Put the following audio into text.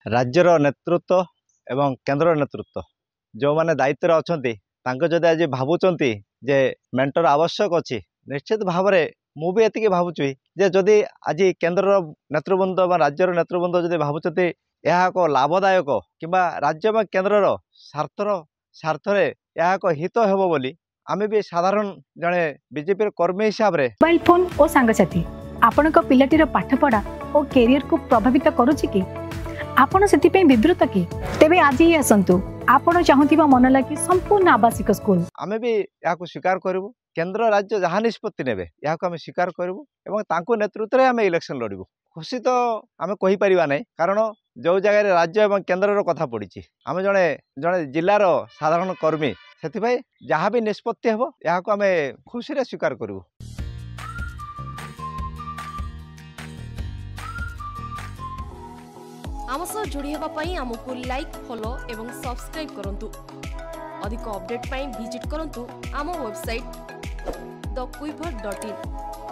राज्यर नेतृत्व एवं केंद्र नेतृत्व जो माने दायित्व अच्छी जदि आज भावुंट जे मेंटर आवश्यक अच्छी निश्चित भाव में मुझे ये भावुची जे जदि आज केंद्र नेतृवृंद राज्यर नेतृवृंद जदि भावुंट यह एक लाभदायक कि राज्य व केंद्र स्वार्थ यह एक हित हेबो बोली आमे भी साधारण जड़े बीजेपी कर्मी हिसाब से मोबाइल फोन और सांगसाथी आपण पिलाटीर पाठपढ़ा और कैरियर को प्रभावित करुच्ची कि आपण से विवृत कि तेबे आज ही आसतु आपण चाहूबा मन लगी संपूर्ण आवासिक स्कूल आमे भी या स्वीकार करूँ केंद्र राज्य जहाँ निष्पत्ति ने या स्वीकार करूँ एवं नेतृत्व में आम इलेक्शन लड़ू खुशी तो आम कहीपर ना कारण जो जगह राज्य और केंद्र कथा पड़ी आम जड़े जड़े जिलार साधारण कर्मी से जहाँ भी निष्पत्ति हम या आम खुशी स्वीकार करूँ। आम सह जोड़ी होगापाई आमको लाइक फॉलो एवं सब्सक्राइब करंतु। अधिक अपडेट पाई विजिट करंतु आम वेबसाइट thequiver.in।